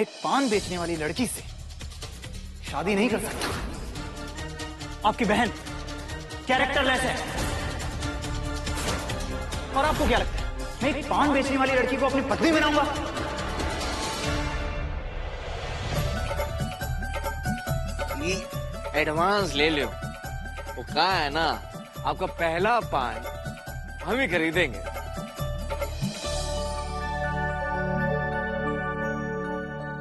मैं एक पान बेचने वाली लड़की से शादी नहीं कर सकता। आपकी बहन कैरेक्टरलेस है। और आपको क्या लगता है मैं एक पान बेचने वाली लड़की को अपनी पत्नी बनाऊंगा? ये एडवांस ले लो। वो कहा है ना, आपका पहला पान हम ही खरीदेंगे।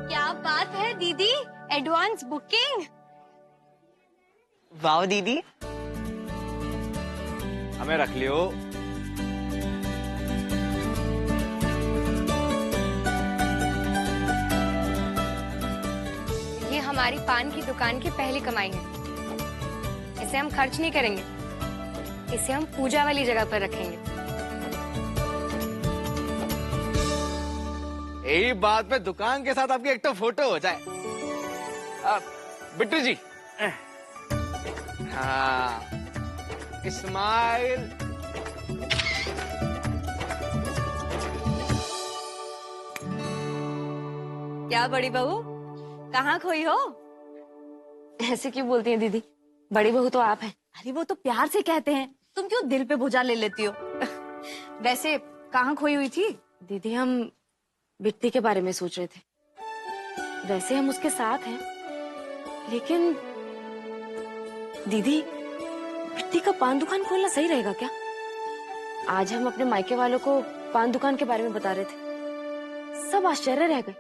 क्या बात है दीदी, एडवांस बुकिंग। वाह दीदी, हमें रख लियो। ये हमारी पान की दुकान की पहली कमाई है। इसे हम खर्च नहीं करेंगे, इसे हम पूजा वाली जगह पर रखेंगे। यही बात पे दुकान के साथ आपकी एक तो फोटो हो जाए। बिट्टू जी, हाँ, स्माइल। क्या बड़ी बहू, कहाँ खोई हो? ऐसे क्यों बोलती हैं दीदी? बड़ी बहू तो आप हैं। अरे वो तो प्यार से कहते हैं, तुम क्यों दिल पे बोझा ले लेती हो? वैसे कहाँ खोई हुई थी? दीदी हम बिट्टी के बारे में सोच रहे थे। वैसे हम उसके साथ हैं, लेकिन दीदी बिट्टी का पान दुकान खोलना सही रहेगा क्या? आज हम अपने मायके वालों को पान दुकान के बारे में बता रहे थे, सब आश्चर्य रह गए।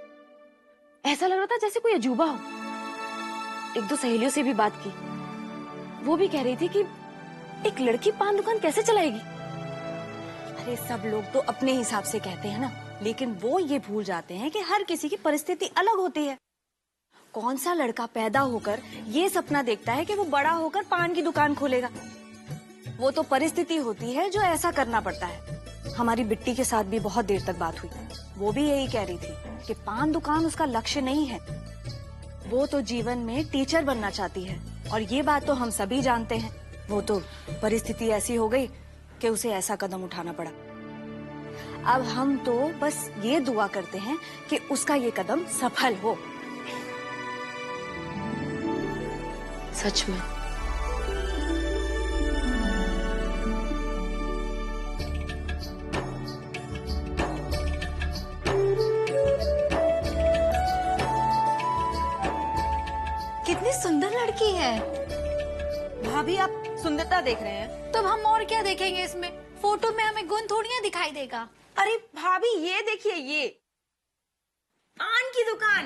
ऐसा लग रहा था जैसे कोई अजूबा हो। एक दो सहेलियों से भी बात की, वो भी कह रही थी कि एक लड़की पान दुकान कैसे चलाएगी। अरे सब लोग तो अपने हिसाब से कहते हैं ना, लेकिन वो ये भूल जाते हैं कि हर किसी की परिस्थिति अलग होती है। कौन सा लड़का पैदा होकर ये सपना देखता है कि वो बड़ा होकर पान की दुकान खोलेगा? वो तो परिस्थिति होती है जो ऐसा करना पड़ता है। हमारी बिट्टी के साथ भी बहुत देर तक बात हुई, वो भी यही कह रही थी कि पान दुकान उसका लक्ष्य नहीं है। वो तो जीवन में टीचर बनना चाहती है, और ये बात तो हम सभी जानते हैं। वो तो परिस्थिति ऐसी हो गई कि उसे ऐसा कदम उठाना पड़ा। अब हम तो बस ये दुआ करते हैं कि उसका ये कदम सफल हो। सच में कितनी सुंदर लड़की है। भाभी आप सुंदरता देख रहे हैं? तो हम और क्या देखेंगे इसमें? फोटो में हमें गुण थोड़ी ना दिखाई देगा। अरे भाभी ये देखिए, ये पान की दुकान।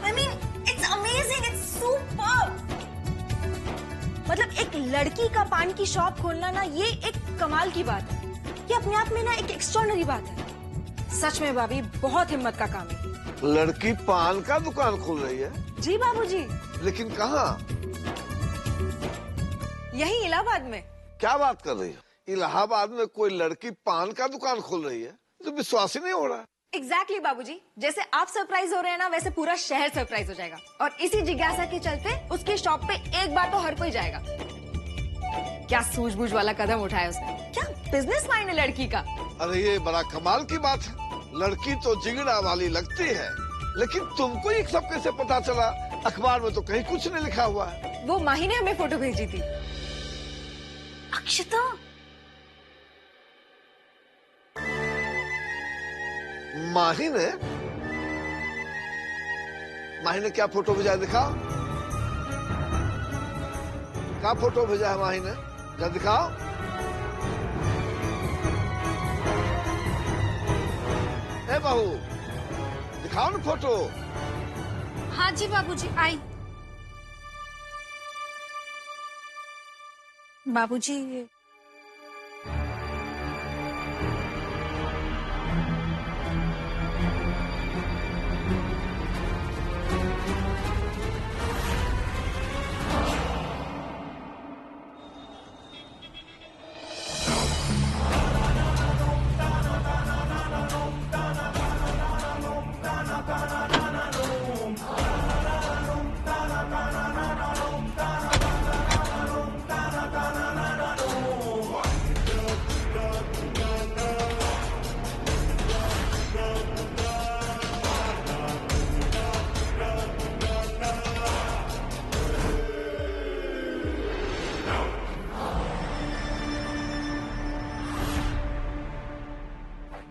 I mean, it's amazing, it's superb। मतलब एक लड़की का पान की शॉप खोलना ना, ये एक कमाल की बात है। ये अपने आप में ना एक एक्स्ट्राऑर्डिनरी बात है। सच में भाभी बहुत हिम्मत का काम है। लड़की पान का दुकान खोल रही है? जी बाबूजी। लेकिन कहाँ? यही इलाहाबाद में। क्या बात कर रही हो? इलाहाबाद में कोई लड़की पान का दुकान खोल रही है? तो विश्वास ही नहीं हो रहा। एग्जैक्टली बाबूजी, जैसे आप सरप्राइज हो रहे हैं ना, वैसे पूरा शहर सरप्राइज हो जाएगा। और इसी जिज्ञासा के चलते उसकी शॉप पे एक बार तो हर कोई जाएगा। क्या सूझबूझ वाला कदम उठाया उसने। क्या बिजनेस माइंड है लड़की का। अरे ये बड़ा कमाल की बात है। लड़की तो जिगड़ा वाली लगती है, लेकिन तुमको ये सब कैसे पता चला? अखबार में तो कहीं कुछ नहीं लिखा हुआ है। वो माही ने हमें फोटो भेजी थी। अक्षता, माही ने? माही ने क्या फोटो भेजा है, दिखाओ। क्या फोटो भेजा है माही ने, जरा दिखाओ। ए बहू, दिखाओ ना फोटो। हाँ जी बाबूजी, आई। बाबूजी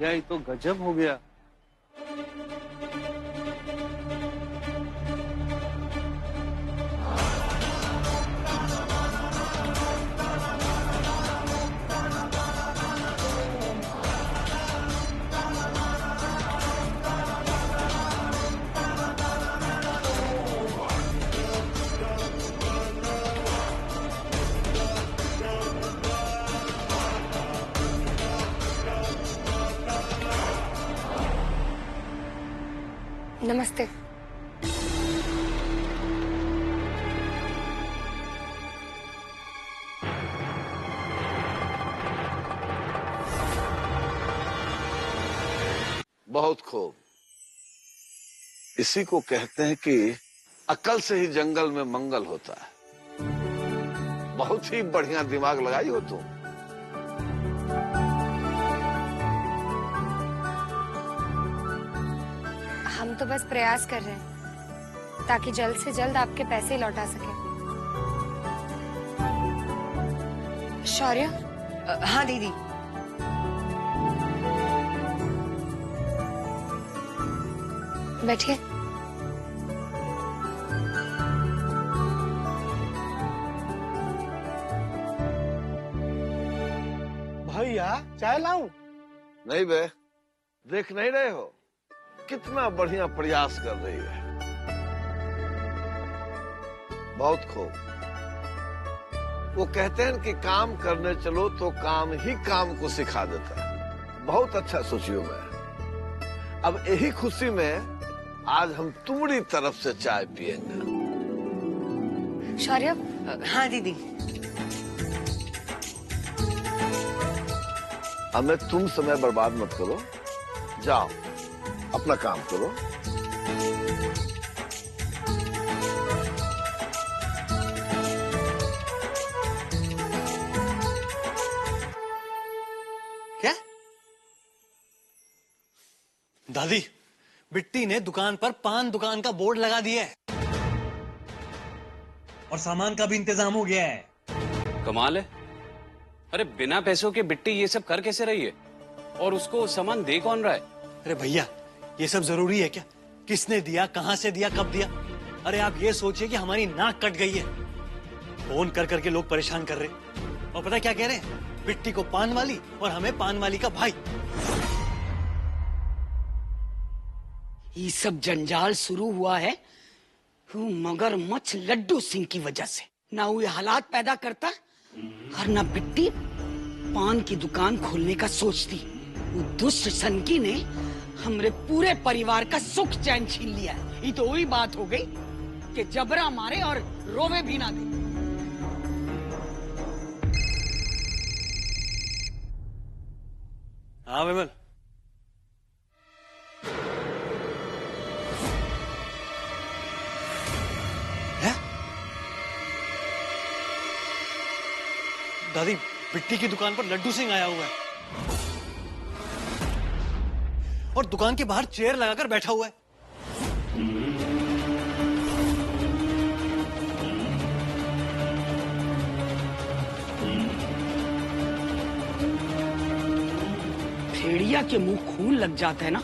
भैया ये तो गजब हो गया। नमस्ते। बहुत खूब। इसी को कहते हैं कि अकल से ही जंगल में मंगल होता है। बहुत ही बढ़िया दिमाग लगाई हो तुम। हम तो बस प्रयास कर रहे हैं ताकि जल्द से जल्द आपके पैसे लौटा सके। शौर्य। हाँ दीदी। बैठिए। भैया चाय लाऊं? नहीं बे, देख नहीं रहे हो कितना बढ़िया प्रयास कर रही है। बहुत खूब। वो कहते हैं कि काम करने चलो तो काम ही काम को सिखा देता है। बहुत अच्छा सोचियो मैं। अब यही खुशी में आज हम तुम्हारी तरफ से चाय पिएंगे। शौर्य। हाँ दीदी। हमें तुम समय बर्बाद मत करो, जाओ अपना काम करो। क्या? दादी, बिट्टी ने दुकान पर पान दुकान का बोर्ड लगा दिया है और सामान का भी इंतजाम हो गया है। कमाल है। अरे बिना पैसों के बिट्टी ये सब कर कैसे रही है? और उसको सामान दे कौन रहा है? अरे भैया, ये सब जरूरी है क्या? किसने दिया, कहां से दिया, कब दिया? अरे आप ये सोचिए कि हमारी नाक कट गई है। फोन कर करके लोग परेशान कर रहे। और पता क्या कह रहे हैं? बिट्टी को पान वाली और हमें पान वाली का भाई। ये सब जंजाल शुरू हुआ है मगरमच्छ लड्डू सिंह की वजह से। ना वो हालात पैदा करता और ना बिट्टी पान की दुकान खोलने का सोचती। वो दुष्ट सनकी ने हमरे पूरे परिवार का सुख चैन छीन लिया है। ये तो वही बात हो गई कि जबरा मारे और रोवे भी ना दे। हाँ विमल। दादी, बिट्टी की दुकान पर लड्डू सिंह आया हुआ है और दुकान के बाहर चेयर लगाकर बैठा हुआ है। भेड़िया के मुंह खून लग जाता है ना,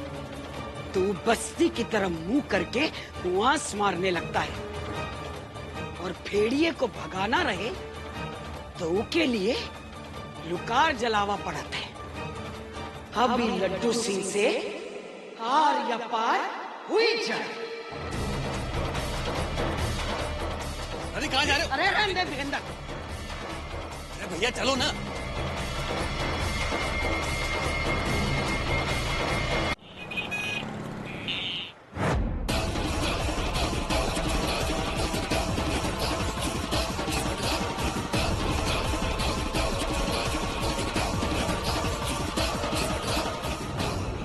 तो वो बस्ती की तरफ मुंह करके वांस मारने लगता है। और भेड़िए को भगाना रहे तो उसके लिए लुकार जलावा पड़ता है। अब लड्डू सिंह से आर या पार हुई जाए। अरे कहाँ जा रहे हो? अरे रहने दे वीरेंद्र। अरे भैया चलो ना।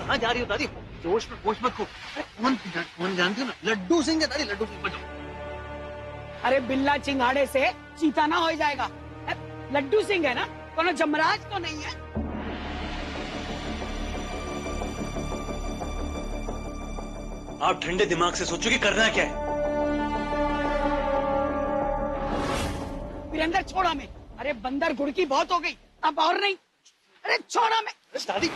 कहाँ जा रही हो दादी? जोश मत खो। कौन जानती हो ना? लड्डू सिंह है दादी, लड्डू सिंह। बचो। अरे बिल्ला चिंगाड़े से चीता ना हो जाएगा। लड्डू सिंह है ना, कोनो जमराज तो नहीं है। आप ठंडे दिमाग से सोचो कि करना क्या है। वीरेंद्र छोड़ा में। अरे बंदर गुड़की बहुत हो गई, अब और नहीं। अरे छोड़ा में। दादी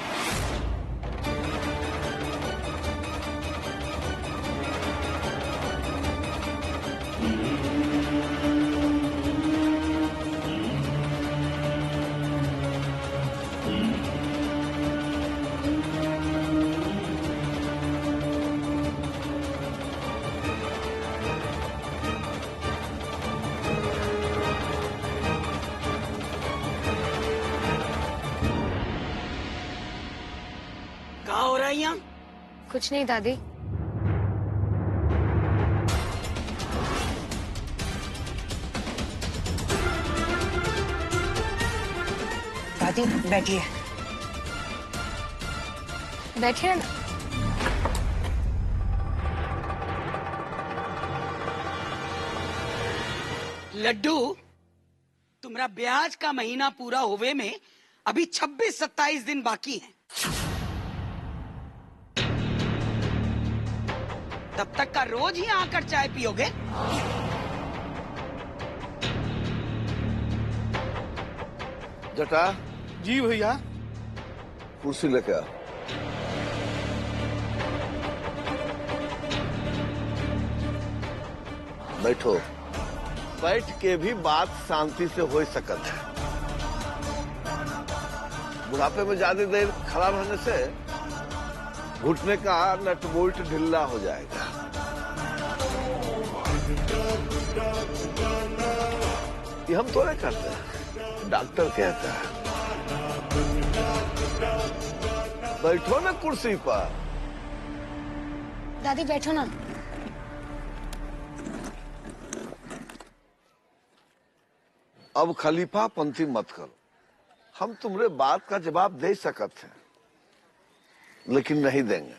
कुछ नहीं दादी। दादी बैठिए। बैठिए ना। लड्डू, तुम्हारा ब्याज का महीना पूरा होवे में अभी 26-27 दिन बाकी हैं। तब तक का रोज ही आकर चाय पियोगे? जटा, जी भैया। कुर्सी लेके आ। बैठो। बैठ के भी बात शांति से हो सकत है। बुढ़ापे में ज्यादा देर खड़ा रहने से घुटने का नट बोल्ट ढीला हो जाएगा। ये हम थोड़े करते हैं, डॉक्टर कहता है। बैठो ना कुर्सी पर। दादी बैठो ना। अब खलीफा पंथी मत करो। हम तुम्हारे बात का जवाब दे सकते हैं, लेकिन नहीं देंगे।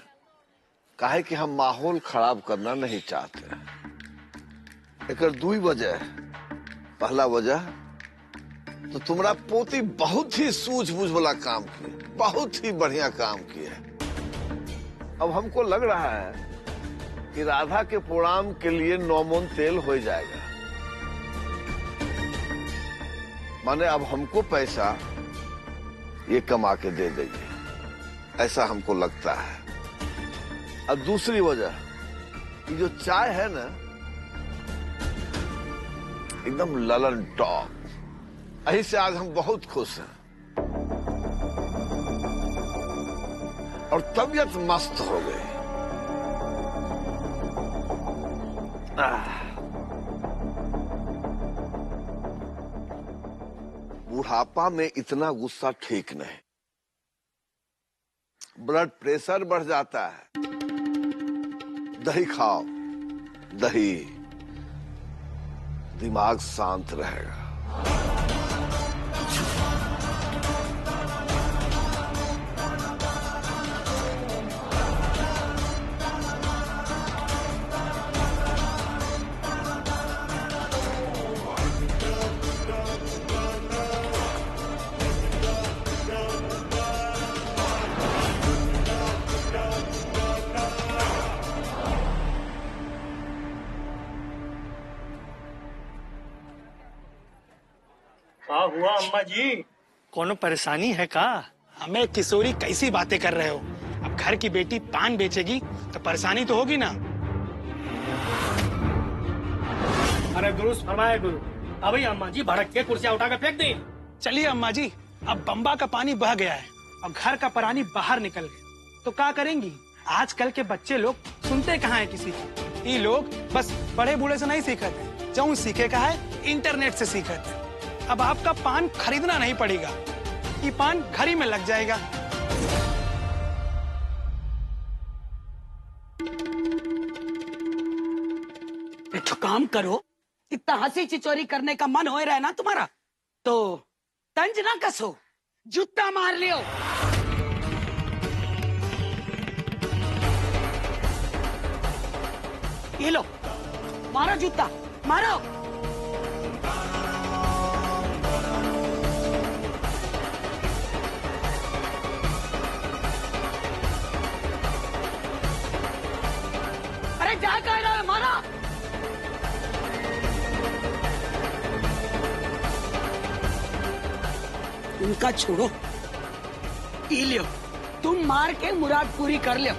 काहे कि हम माहौल खराब करना नहीं चाहते। एकर दुई वजह है। पहला वजह तो तुम्हारा पोती बहुत ही सूझबूझ वाला काम किए, बहुत ही बढ़िया काम किए। अब हमको लग रहा है कि राधा के प्रोग्राम के लिए 9 मन तेल हो जाएगा। माने अब हमको पैसा ये कमा के दे देगी, ऐसा हमको लगता है। और दूसरी वजह, ये जो चाय है ना, एकदम ललन टॉप। यही से आज हम बहुत खुश हैं और तबीयत मस्त हो गई। बुढ़ापा में इतना गुस्सा ठीक नहीं। ब्लड प्रेशर बढ़ जाता है। दही खाओ, दही, दिमाग शांत रहेगा। क्या हुआ अम्मा जी? कोनो परेशानी है का? हमें किशोरी कैसी बातें कर रहे हो? अब घर की बेटी पान बेचेगी तो परेशानी तो होगी ना। अरे दुरुस्त फरमाए गुरु। अभी अम्मा जी भड़क के कुर्सियां उठाकर फेंक दी। चलिए अम्मा जी, अब बम्बा का पानी बह गया है, अब घर का पानी बाहर निकल गया तो क्या करेंगी? आजकल के बच्चे लोग सुनते कहाँ है किसी की। ये लोग बस बड़े बूढ़े से नहीं सीखते, जो सीखे का है इंटरनेट से सीखते। अब आपका पान खरीदना नहीं पड़ेगा, ये पान घर ही में लग जाएगा। एक काम करो, इतना हंसी चिचोरी करने का मन हो रहा है ना तुम्हारा, तो तंज ना कसो, जूता मार लियो। ये लो, मारो जूता, मारो। अरे जा कह रहा है, मारो। उनका छोड़ो, ये लियो, तुम मार के मुराद पूरी कर लियो।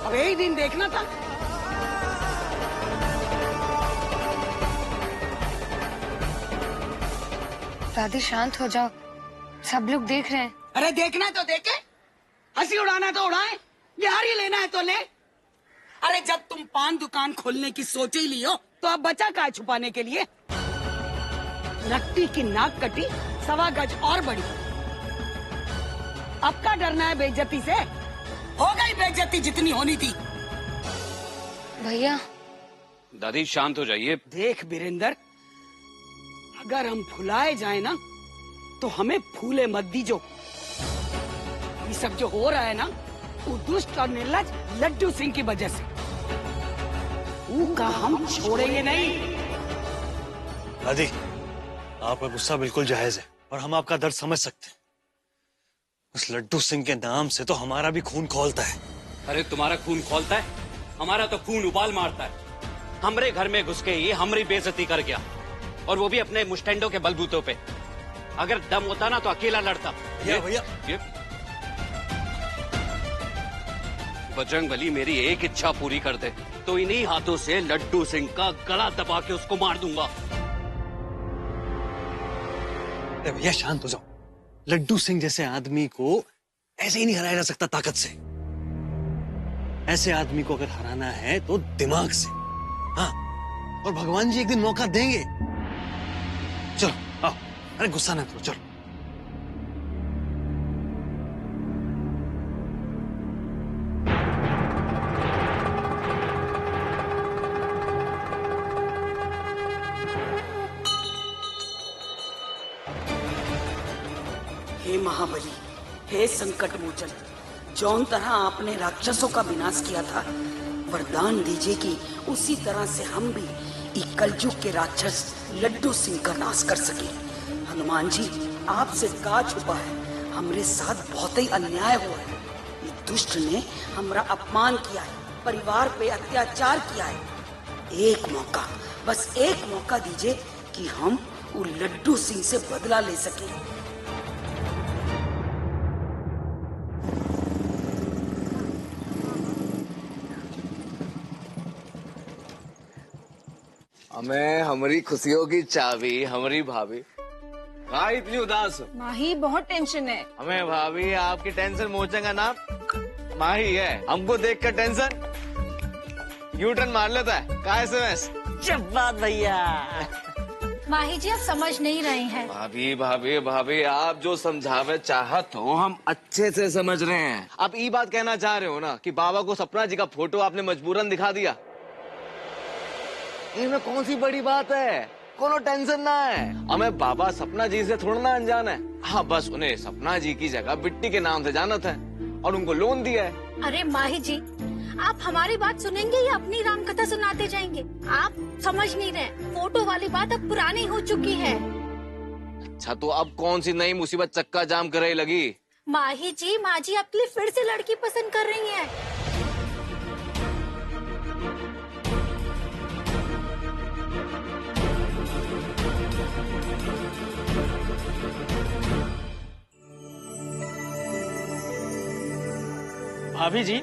अब यही दिन देखना था। दादी शांत हो जाओ, सब लोग देख रहे हैं। अरे देखना तो देखे, हंसी उड़ाना तो उड़ाए, बिहार ही लेना है तो ले। अरे जब तुम पान दुकान खोलने की सोच ही लियो तो अब बचा क्या छुपाने के लिए? रक्ती की नाक कटी 1.25 गज और बड़ी। अब का डरना है बेइज्जती से? हो गई बेइज्जती जितनी होनी थी। भैया दादी शांत हो जाइए। देख वीरेंद्र, अगर हम फुलाए जाए ना तो हमें फूले मत दीजो। ये सब जो हो रहा है ना वो दुष्ट और निर्लज लड्डू सिंह की वजह से। का हम छोड़ेंगे नहीं। दादी, आपका गुस्सा बिल्कुल जायज है और हम आपका दर्द समझ सकते हैं। उस लड्डू सिंह के नाम से तो हमारा भी खून खौलता है। अरे तुम्हारा खून खोलता है, हमारा तो खून उबाल मारता है। हमरे घर में घुस के ये हमारी बेइज्जती कर गया, और वो भी अपने मुस्टैंडों के बलबूतों पे। अगर दम होता ना तो अकेला लड़ता। भैया ये बजरंगबली मेरी एक इच्छा पूरी कर दे तो इन्हीं हाथों से लड्डू सिंह का गला दबा के उसको मार दूंगा। अरे भैया शांत हो जाओ। लड्डू सिंह जैसे आदमी को ऐसे ही नहीं हराया जा सकता ताकत से। ऐसे आदमी को अगर हराना है तो दिमाग से। हाँ, और भगवान जी एक दिन मौका देंगे। चलो आओ, अरे गुस्सा ना करो, चलो। हे महाबली, हे संकट मोचन, जौन तरह आपने राक्षसों का विनाश किया था, वरदान दीजिए कि उसी तरह से हम भी कलयुग के राक्षस लड्डू सिंह का नाश कर सके। हनुमान जी, आपसे का छुपा है, हमरे साथ बहुत ही अन्याय हुआ है। ये दुष्ट ने हमारा अपमान किया है, परिवार पे अत्याचार किया है। एक मौका, बस एक मौका दीजिए कि हम वो लड्डू सिंह से बदला ले सके। हमें हमारी खुशियों की चाबी हमारी भाभी। कहाँ इतनी उदास हो? माही बहुत टेंशन है। हमें भाभी आपकी टेंशन मोचन का नाम माही है। हमको देखकर टेंशन यू टर्न मार लेता है। का एसएमएस जब्बात भैया। माही जी आप समझ नहीं रहे हैं। भाभी भाभी भाभी, आप जो समझावे चाहत हो हम अच्छे से समझ रहे हैं। आप ये बात कहना चाह रहे हो ना कि बाबा को सपना जी का फोटो आपने मजबूरन दिखा दिया। इनमें कौन सी बड़ी बात है? कोनो टेंशन ना है। हमें बाबा सपना जी से थोड़ा ना अनजान है। हाँ, बस उन्हें सपना जी की जगह बिट्टी के नाम से जानत है और उनको लोन दिया है। अरे माही जी, आप हमारी बात सुनेंगे या अपनी राम कथा सुनाते जाएंगे? आप समझ नहीं रहे, फोटो वाली बात अब पुरानी हो चुकी है। अच्छा, तो अब कौन सी नई मुसीबत चक्का जाम करे लगी? माही जी, माँ जी आपके लिए फिर से लड़की पसंद कर रही है। भाभी जी,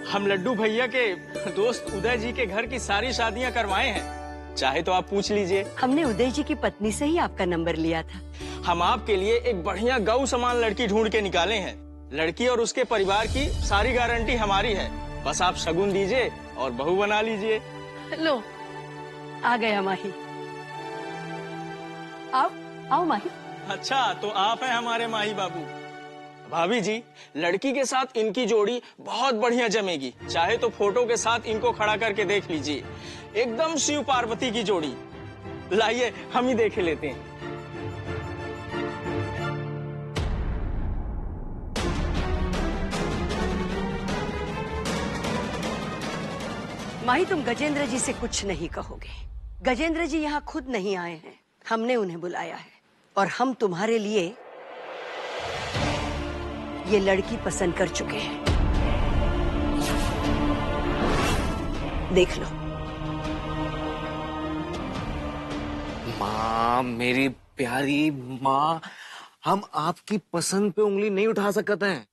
हम लड्डू भैया के दोस्त उदय जी के घर की सारी शादियां करवाए हैं। चाहे तो आप पूछ लीजिए। हमने उदय जी की पत्नी से ही आपका नंबर लिया था। हम आपके लिए एक बढ़िया गौ समान लड़की ढूंढ के निकाले हैं। लड़की और उसके परिवार की सारी गारंटी हमारी है। बस आप शगुन दीजिए और बहू बना लीजिए। लो, आ गया माही। आओ आओ माही। अच्छा, तो आप हैं हमारे माही बाबू। भाभी जी, लड़की के साथ इनकी जोड़ी बहुत बढ़िया जमेगी। चाहे तो फोटो के साथ इनको खड़ा करके देख लीजिए, एकदम शिव पार्वती की जोड़ी। लाइए हम ही देख लेते हैं। माही, तुम गजेंद्र जी से कुछ नहीं कहोगे। गजेंद्र जी यहाँ खुद नहीं आए हैं, हमने उन्हें बुलाया है और हम तुम्हारे लिए ये लड़की पसंद कर चुके हैं। देख लो। माँ, मेरी प्यारी माँ, हम आपकी पसंद पे उंगली नहीं उठा सकते हैं,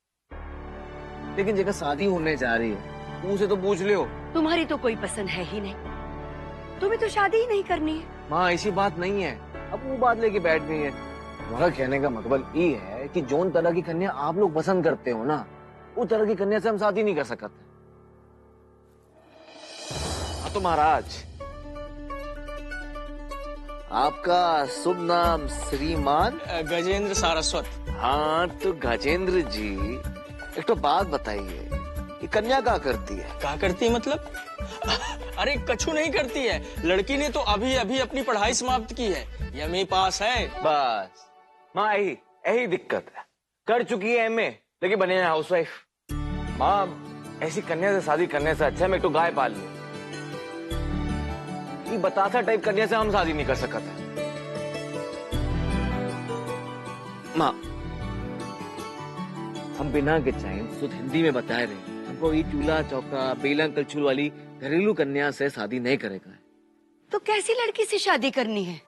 लेकिन जगह शादी होने जा रही है उसे तो पूछ लियो। तुम्हारी तो कोई पसंद है ही नहीं, तुम्हें तो शादी ही नहीं करनी है। माँ, ऐसी बात नहीं है। अब वो बात लेके बैठ गई है। हमारा कहने का मतलब ये है कि जोन तरह की कन्या आप लोग पसंद करते हो ना, वो तरह की कन्या से हम शादी नहीं कर सकते। हाँ तो महाराज, आपका शुभ नाम श्रीमान गजेंद्र सारस्वत। हाँ तो गजेंद्र जी, एक तो बात बताइए, कन्या क्या करती है? क्या करती है मतलब? अरे कछु नहीं करती है, लड़की ने तो अभी अभी अपनी पढ़ाई समाप्त की है, एमए पास है। बस माँ यही दिक्कत है, कर चुकी है एमए लेकिन बने हाउसवाइफ। माँ ऐसी कन्या से शादी करने से अच्छा है मैं तो गाय पाल लूं। ये बतासा टाइप कन्या से हम शादी नहीं कर सकते। माँ हम बिना के चाहे शुद्ध हिंदी में बताए रहे, हमको ये चूल्हा चौका बेलन कलछुल वाली घरेलू कन्या से शादी नहीं करेगा। तो कैसी लड़की से शादी करनी है?